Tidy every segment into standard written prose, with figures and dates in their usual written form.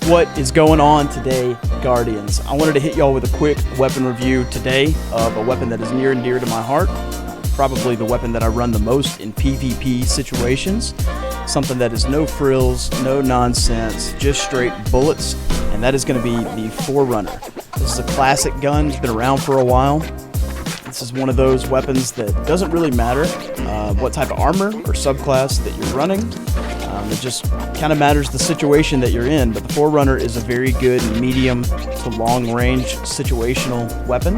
What is going on today, Guardians? I wanted to hit y'all with a quick weapon review today of a weapon that is near and dear to my heart. Probably the weapon that I run the most in PvP situations. Something that is no frills, no nonsense, just straight bullets, and that is going to be the Forerunner. This is a classic gun, it's been around for a while. This is one of those weapons that doesn't really matter what type of armor or subclass that you're running. It just kind of matters the situation that you're in, but the Forerunner is a very good medium to long range situational weapon.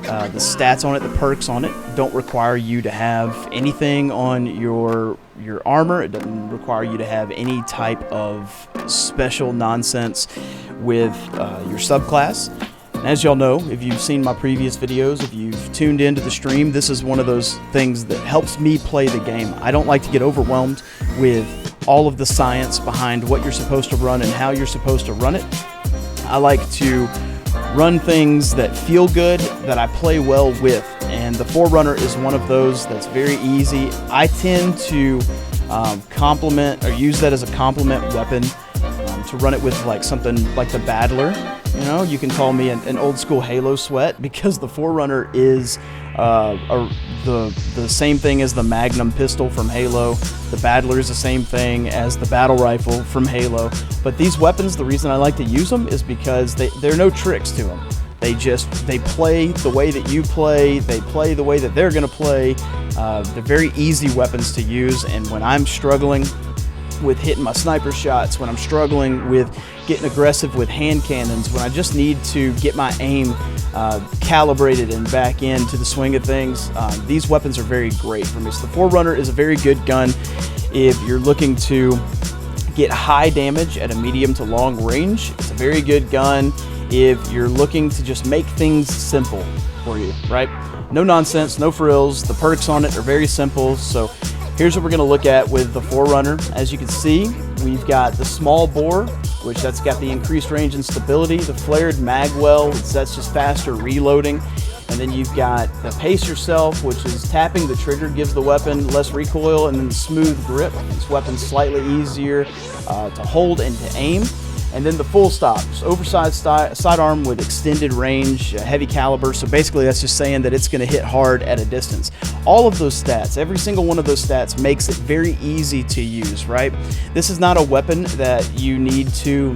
The stats on it, the perks on it, don't require you to have anything on your armor. It doesn't require you to have any type of special nonsense with your subclass. And as y'all know, if you've seen my previous videos, if you've tuned into the stream, this is one of those things that helps me play the game. I don't like to get overwhelmed with all of the science behind what you're supposed to run and how you're supposed to run it. I like to run things that feel good, that I play well with, and the Forerunner is one of those that's very easy. I tend to complement or use that as a complement weapon to run it with like something like the Battler. You know, you can call me an old school Halo sweat because the Forerunner is the same thing as the Magnum pistol from Halo. The Battler is the same thing as the battle rifle from Halo. But these weapons, the reason I like to use them is because there are no tricks to them. They play the way that you play. They play the way that they're going to play. They're very easy weapons to use, and when I'm struggling with hitting my sniper shots, when I'm struggling with getting aggressive with hand cannons, when I just need to get my aim calibrated and back into the swing of things, these weapons are very great for me. So the Forerunner is a very good gun if you're looking to get high damage at a medium to long range. It's a very good gun if you're looking to just make things simple for you, right? No nonsense, no frills. The perks on it are very simple. So here's what we're going to look at with the Forerunner. As you can see, we've got the small bore, which that's got the increased range and stability, the flared magwell, that's just faster reloading, and then you've got the pace yourself, which is tapping the trigger gives the weapon less recoil, and then the smooth grip. This weapon's slightly easier to hold and to aim. And then the full stop, just oversized sidearm with extended range, heavy caliber. So basically that's just saying that it's going to hit hard at a distance. All of those stats, every single one of those stats makes it very easy to use, right? This is not a weapon that you need to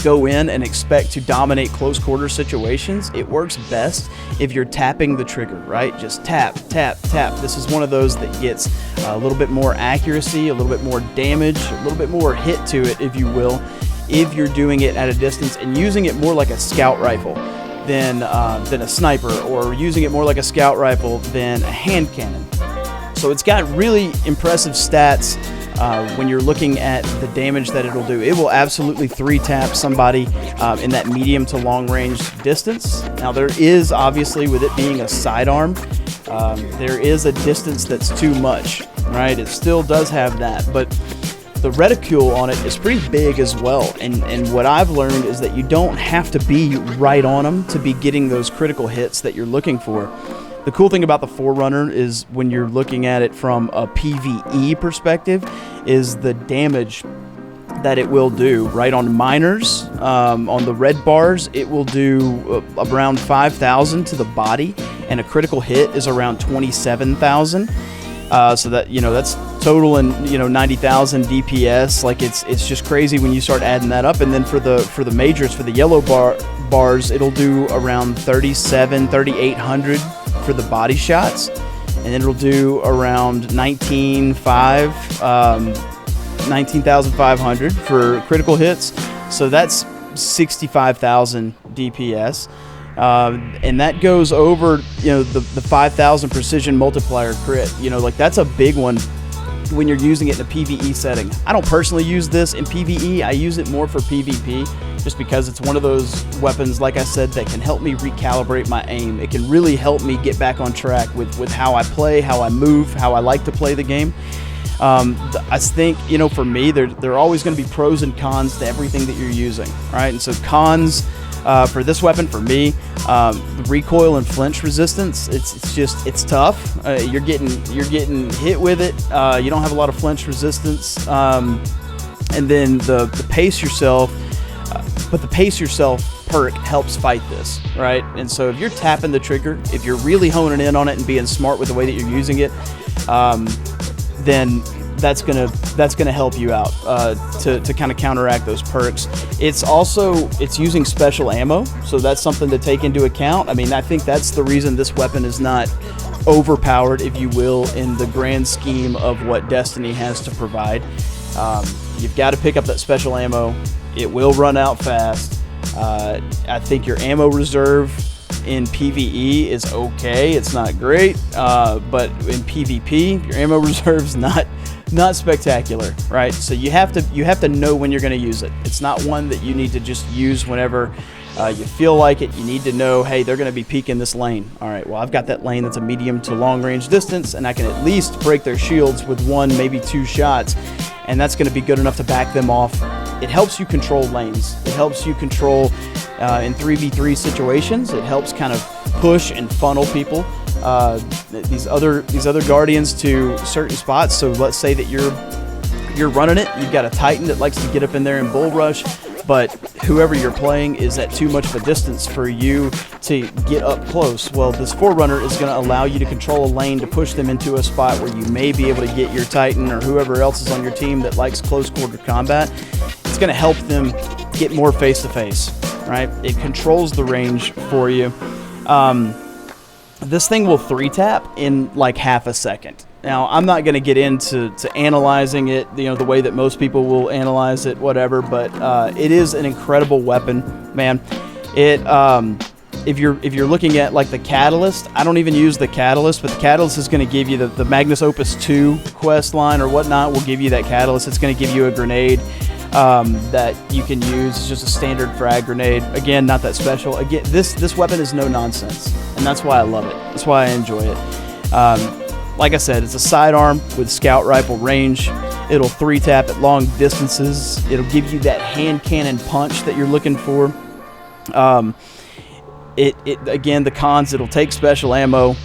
go in and expect to dominate close quarter situations. It works best if you're tapping the trigger, right? Just tap, tap, tap. This is one of those that gets a little bit more accuracy, a little bit more damage, a little bit more hit to it, if you will, if you're doing it at a distance and using it more like a scout rifle than a sniper, or using it more like a scout rifle than a hand cannon. So it's got really impressive stats when you're looking at the damage that it'll do. It will absolutely 3-tap somebody in that medium to long range distance. Now there is, obviously, with it being a sidearm, there is a distance that's too much, right? It still does have that, but the reticule on it is pretty big as well, and what I've learned is that you don't have to be right on them to be getting those critical hits that you're looking for. The cool thing about the Forerunner is when you're looking at it from a PvE perspective is the damage that it will do, right? On miners, on the red bars, it will do around 5,000 to the body, and a critical hit is around 27,000. So that, you know, that's total and, you know, 90,000 DPS. Like it's just crazy when you start adding that up. And then for the majors, for the yellow bars, it'll do around 3,800 for the body shots, and then it'll do around 19,500 for critical hits. So that's 65,000 DPS. And that goes over, you know, the 5,000 precision multiplier crit. You know, like that's a big one when you're using it in a PvE setting. I don't personally use this in PvE. I use it more for PvP just because it's one of those weapons, like I said, that can help me recalibrate my aim. It can really help me get back on track with how I play, how I move, how I like to play the game. I think, you know, for me, there are always going to be pros and cons to everything that you're using, right? And so cons for this weapon, for me, the recoil and flinch resistance, it's tough. You're getting hit with it. You don't have a lot of flinch resistance, and then the pace yourself. But the pace yourself perk helps fight this, right? And so if you're tapping the trigger, if you're really honing in on it and being smart with the way that you're using it, then that's gonna help you out to kind of counteract those perks. It's using special ammo, so that's something to take into account. I mean, I think that's the reason this weapon is not overpowered, if you will, in the grand scheme of what Destiny has to provide. You've got to pick up that special ammo. It will run out fast. I think your ammo reserve in PvE is okay. It's not great, but in PvP, your ammo reserve's not spectacular, right? So you have to know when you're going to use it. It's not one that you need to just use whenever you feel like it. You need to know, hey, they're going to be peeking this lane. All right, well, I've got that lane that's a medium to long range distance, and I can at least break their shields with 1, maybe 2 shots, and that's going to be good enough to back them off. It helps you control lanes. It helps you control in 3v3 situations. It helps kind of push and funnel people, these other Guardians, to certain spots. So let's say that you're running it. You've got a Titan that likes to get up in there and bull rush, but whoever you're playing is at too much of a distance for you to get up close. Well, this Forerunner is going to allow you to control a lane to push them into a spot where you may be able to get your Titan or whoever else is on your team that likes close quarter combat. It's going to help them get more face-to-face, right? It controls the range for you. This thing will 3-tap in like half a second. Now, I'm not going to get into analyzing it, the way that most people will analyze it, whatever, but it is an incredible weapon, man. It if you're looking at like the Catalyst, I don't even use the Catalyst, but the Catalyst is going to give you the Magnus Opus 2 quest line or whatnot will give you that Catalyst. It's going to give you a grenade that you can use. It's just a standard frag grenade. Again, not that special. Again, this weapon is no nonsense, and that's why I love it. That's why I enjoy it. Like I said, it's a sidearm with scout rifle range. It'll 3-tap at long distances. It'll give you that hand cannon punch that you're looking for. Again, the cons, it'll take special ammo.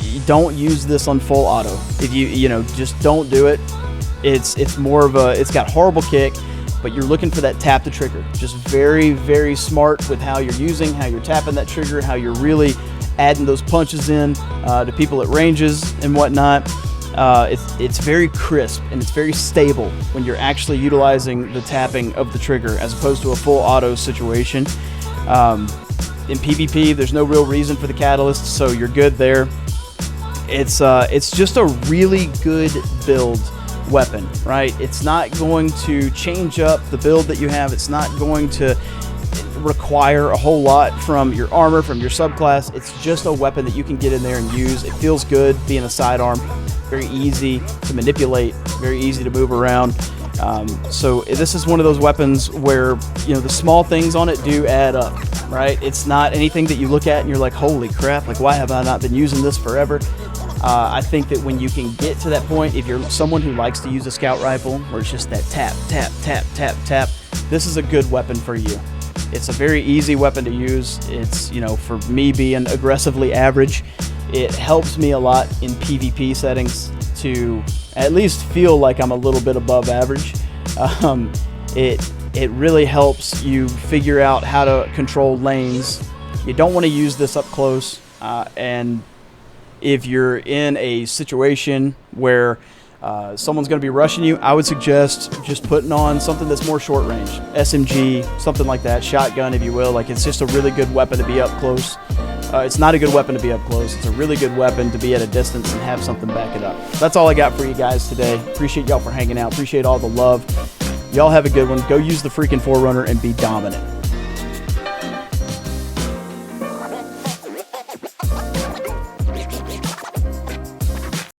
You don't use this on full auto. If you just don't do it. It's more of it's got horrible kick, but you're looking for that tap the trigger. Just very, very smart with how you're tapping that trigger, how you're really adding those punches in to people at ranges and whatnot. It's very crisp and it's very stable when you're actually utilizing the tapping of the trigger as opposed to a full auto situation. In PvP, there's no real reason for the Catalyst, so you're good there. It's just a really good build weapon, right? It's not going to change up the build that you have. It's not going to require a whole lot from your armor, from your subclass. It's just a weapon that you can get in there and use. It feels good being a sidearm. Very easy to manipulate, very easy to move around. So this is one of those weapons where the small things on it do add up, right? It's not anything that you look at and you're like, holy crap, like why have I not been using this forever? I think that when you can get to that point, if you're someone who likes to use a scout rifle where it's just that tap, tap, tap, tap, tap, this is a good weapon for you. It's a very easy weapon to use. It's, for me being aggressively average, it helps me a lot in PvP settings to at least feel like I'm a little bit above average. It really helps you figure out how to control lanes. You don't want to use this up close, and if you're in a situation where someone's going to be rushing you, I would suggest just putting on something that's more short range. SMG, something like that, shotgun if you will. Like, it's just a really good weapon to be up close. It's not a good weapon to be up close. It's a really good weapon to be at a distance and have something back it up. That's all I got for you guys today. Appreciate y'all for hanging out. Appreciate all the love. Y'all have a good one. Go use the freaking Forerunner and be dominant.